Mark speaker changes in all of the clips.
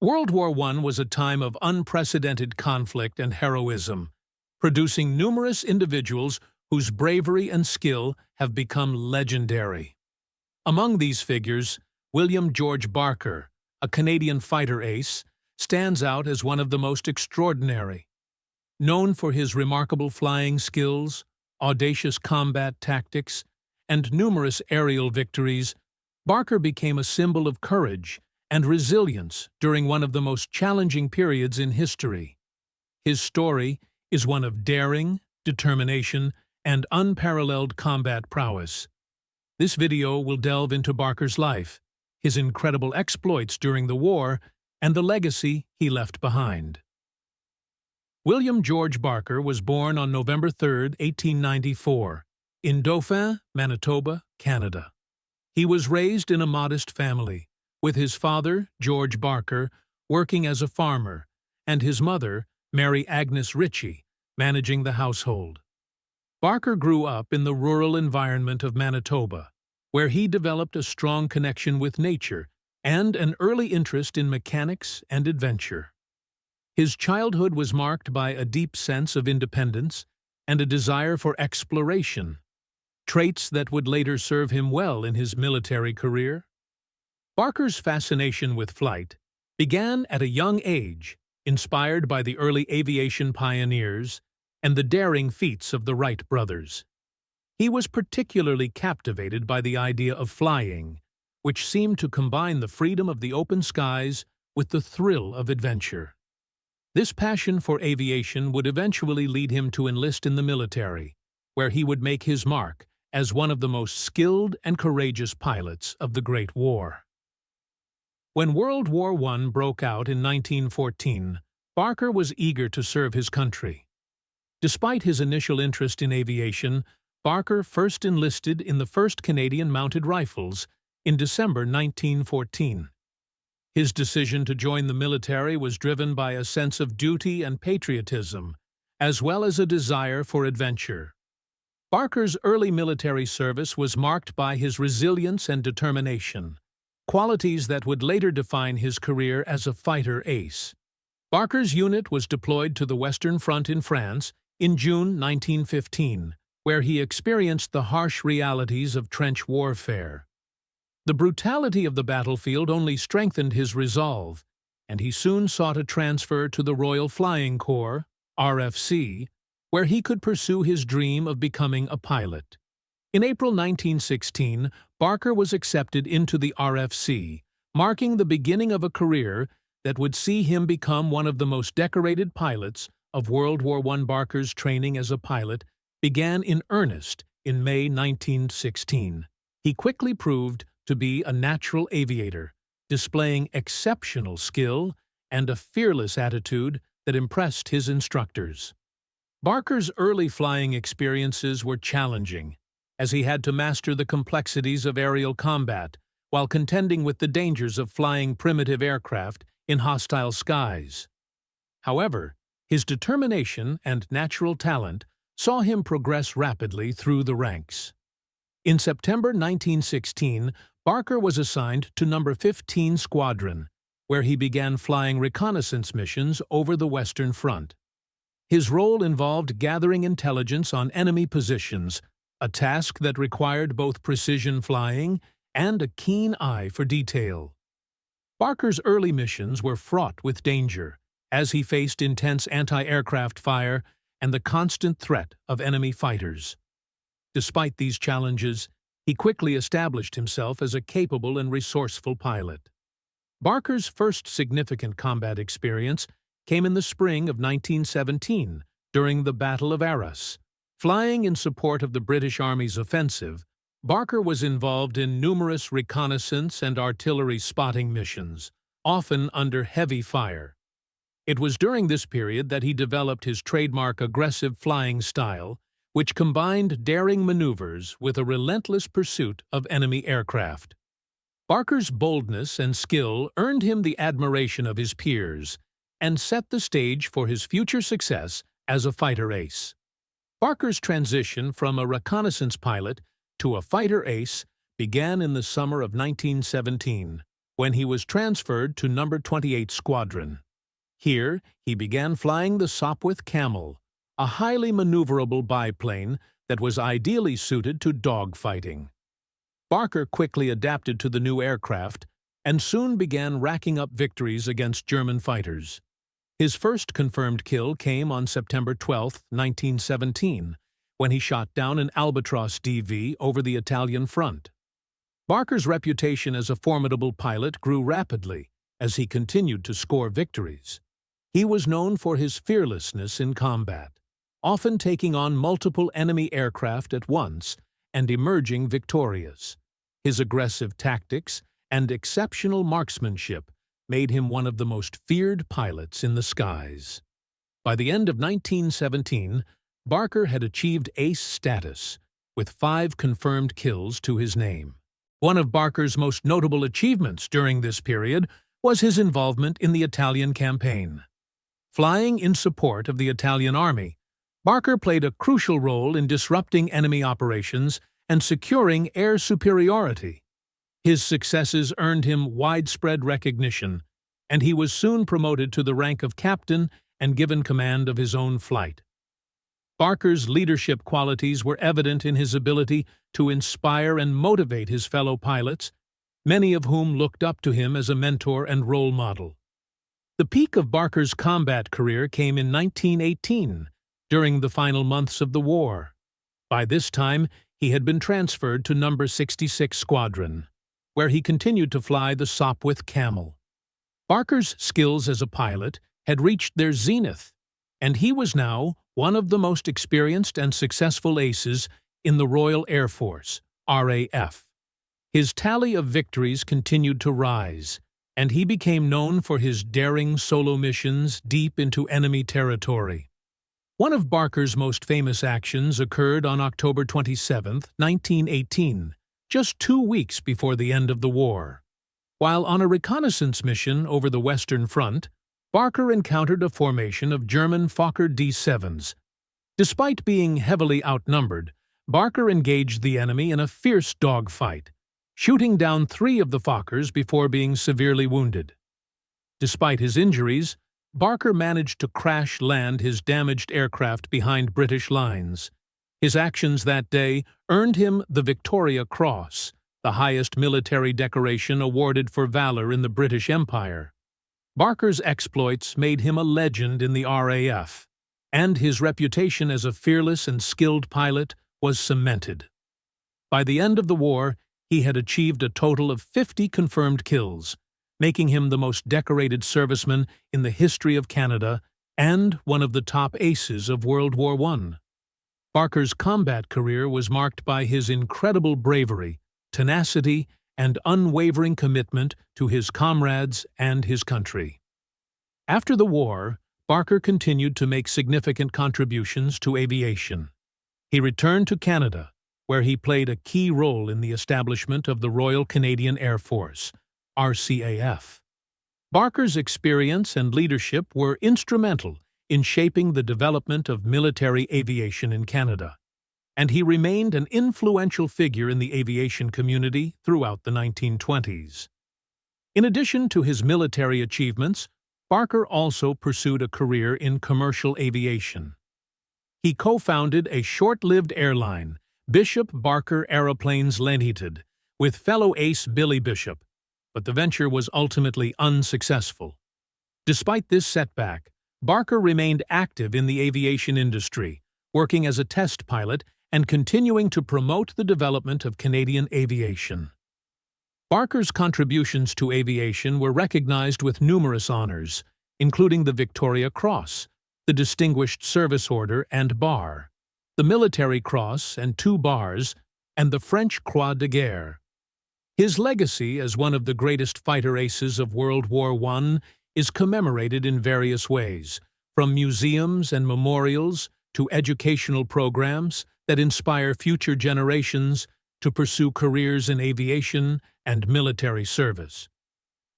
Speaker 1: World War I was a time of unprecedented conflict and heroism, producing numerous individuals whose bravery and skill have become legendary. Among these figures, William George Barker, a Canadian fighter ace, stands out as one of the most extraordinary. Known for his remarkable flying skills, audacious combat tactics, and numerous aerial victories, Barker became a symbol of courage and resilience during one of the most challenging periods in history. His story is one of daring, determination, and unparalleled combat prowess. This video will delve into Barker's life, his incredible exploits during the war, and the legacy he left behind. William George Barker was born on November 3, 1894, in Dauphin, Manitoba, Canada. He was raised in a modest family, with his father, George Barker, working as a farmer, and his mother, Mary Agnes Ritchie, managing the household. Barker grew up in the rural environment of Manitoba, where he developed a strong connection with nature and an early interest in mechanics and adventure. His childhood was marked by a deep sense of independence and a desire for exploration, traits that would later serve him well in his military career. Barker's fascination with flight began at a young age, inspired by the early aviation pioneers and the daring feats of the Wright brothers. He was particularly captivated by the idea of flying, which seemed to combine the freedom of the open skies with the thrill of adventure. This passion for aviation would eventually lead him to enlist in the military, where he would make his mark as one of the most skilled and courageous pilots of the Great War. When World War I broke out in 1914, Barker was eager to serve his country. Despite his initial interest in aviation, Barker first enlisted in the 1st Canadian Mounted Rifles in December 1914. His decision to join the military was driven by a sense of duty and patriotism, as well as a desire for adventure. Barker's early military service was marked by his resilience and determination, qualities that would later define his career as a fighter ace. Barker's unit was deployed to the Western Front in France in June 1915, where he experienced the harsh realities of trench warfare. The brutality of the battlefield only strengthened his resolve, and he soon sought a transfer to the Royal Flying Corps, RFC, where he could pursue his dream of becoming a pilot. In April 1916, Barker was accepted into the RFC, marking the beginning of a career that would see him become one of the most decorated pilots of World War I. Barker's training as a pilot began in earnest in May 1916. He quickly proved to be a natural aviator, displaying exceptional skill and a fearless attitude that impressed his instructors. Barker's early flying experiences were challenging, as he had to master the complexities of aerial combat while contending with the dangers of flying primitive aircraft in hostile skies. However, his determination and natural talent saw him progress rapidly through the ranks. In September 1916, Barker was assigned to No. 15 Squadron, where he began flying reconnaissance missions over the Western Front. His role involved gathering intelligence on enemy positions, a task that required both precision flying and a keen eye for detail. Barker's early missions were fraught with danger, as he faced intense anti-aircraft fire and the constant threat of enemy fighters. Despite these challenges, he quickly established himself as a capable and resourceful pilot. Barker's first significant combat experience came in the spring of 1917 during the Battle of Arras. Flying in support of the British Army's offensive, Barker was involved in numerous reconnaissance and artillery spotting missions, often under heavy fire. It was during this period that he developed his trademark aggressive flying style, which combined daring maneuvers with a relentless pursuit of enemy aircraft. Barker's boldness and skill earned him the admiration of his peers and set the stage for his future success as a fighter ace. Barker's transition from a reconnaissance pilot to a fighter ace began in the summer of 1917, when he was transferred to No. 28 Squadron. Here, he began flying the Sopwith Camel, a highly maneuverable biplane that was ideally suited to dogfighting. Barker quickly adapted to the new aircraft and soon began racking up victories against German fighters. His first confirmed kill came on September 12, 1917, when he shot down an Albatros DV over the Italian front. Barker's reputation as a formidable pilot grew rapidly as he continued to score victories. He was known for his fearlessness in combat, often taking on multiple enemy aircraft at once and emerging victorious. His aggressive tactics and exceptional marksmanship made him one of the most feared pilots in the skies. By the end of 1917, Barker had achieved ace status, with 5 confirmed kills to his name. One of Barker's most notable achievements during this period was his involvement in the Italian campaign. Flying in support of the Italian army, Barker played a crucial role in disrupting enemy operations and securing air superiority. His successes earned him widespread recognition, and he was soon promoted to the rank of captain and given command of his own flight. Barker's leadership qualities were evident in his ability to inspire and motivate his fellow pilots, many of whom looked up to him as a mentor and role model. The peak of Barker's combat career came in 1918, during the final months of the war. By this time, he had been transferred to No. 66 Squadron, where he continued to fly the Sopwith Camel. Barker's skills as a pilot had reached their zenith, and he was now one of the most experienced and successful aces in the Royal Air Force, RAF. His tally of victories continued to rise, and he became known for his daring solo missions deep into enemy territory. One of Barker's most famous actions occurred on October 27, 1918, just 2 weeks before the end of the war. While on a reconnaissance mission over the Western Front, Barker encountered a formation of German Fokker D-7s. Despite being heavily outnumbered, Barker engaged the enemy in a fierce dogfight, shooting down 3 of the Fokkers before being severely wounded. Despite his injuries, Barker managed to crash-land his damaged aircraft behind British lines. His actions that day earned him the Victoria Cross, the highest military decoration awarded for valor in the British Empire. Barker's exploits made him a legend in the RAF, and his reputation as a fearless and skilled pilot was cemented. By the end of the war, he had achieved a total of 50 confirmed kills, making him the most decorated serviceman in the history of Canada and one of the top aces of World War I. Barker's combat career was marked by his incredible bravery, tenacity, and unwavering commitment to his comrades and his country. After the war, Barker continued to make significant contributions to aviation. He returned to Canada, where he played a key role in the establishment of the Royal Canadian Air Force, RCAF. Barker's experience and leadership were instrumental in shaping the development of military aviation in Canada, and he remained an influential figure in the aviation community throughout the 1920s. In addition to his military achievements, Barker also pursued a career in commercial aviation. He co-founded a short-lived airline, Bishop Barker Aeroplanes Limited, with fellow ace Billy Bishop, but the venture was ultimately unsuccessful. Despite this setback, Barker remained active in the aviation industry, working as a test pilot and continuing to promote the development of Canadian aviation. Barker's contributions to aviation were recognized with numerous honors, including the Victoria Cross, the Distinguished Service Order and Bar, the Military Cross and 2 bars, and the French Croix de Guerre. His legacy as one of the greatest fighter aces of World War I is commemorated in various ways, from museums and memorials to educational programs that inspire future generations to pursue careers in aviation and military service.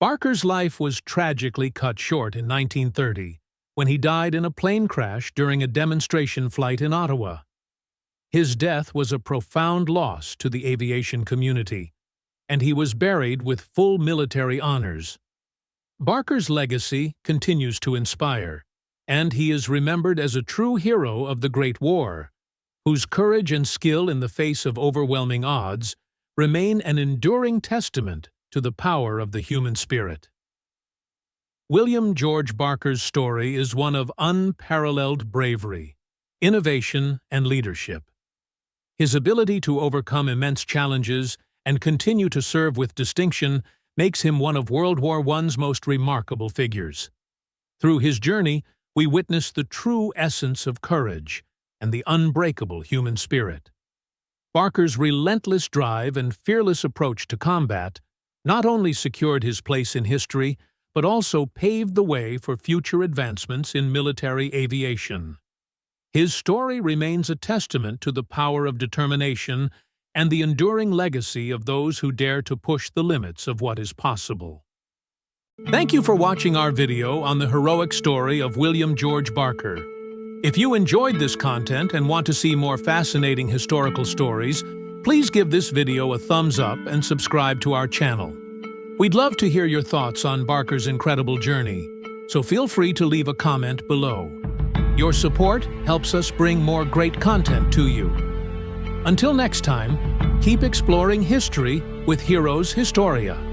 Speaker 1: Barker's life was tragically cut short in 1930, when he died in a plane crash during a demonstration flight in Ottawa. His death was a profound loss to the aviation community, and he was buried with full military honors. Barker's legacy continues to inspire, and he is remembered as a true hero of the Great War, whose courage and skill in the face of overwhelming odds remain an enduring testament to the power of the human spirit. William George Barker's story is one of unparalleled bravery, innovation, and leadership. His ability to overcome immense challenges and continue to serve with distinction makes him one of World War I's most remarkable figures. Through his journey, we witness the true essence of courage and the unbreakable human spirit. Barker's relentless drive and fearless approach to combat not only secured his place in history, but also paved the way for future advancements in military aviation. His story remains a testament to the power of determination and the enduring legacy of those who dare to push the limits of what is possible. Thank you for watching our video on the heroic story of William George Barker. If you enjoyed this content and want to see more fascinating historical stories, please give this video a thumbs up and subscribe to our channel. We'd love to hear your thoughts on Barker's incredible journey, so feel free to leave a comment below. Your support helps us bring more great content to you. Until next time, keep exploring history with Heroes Historia.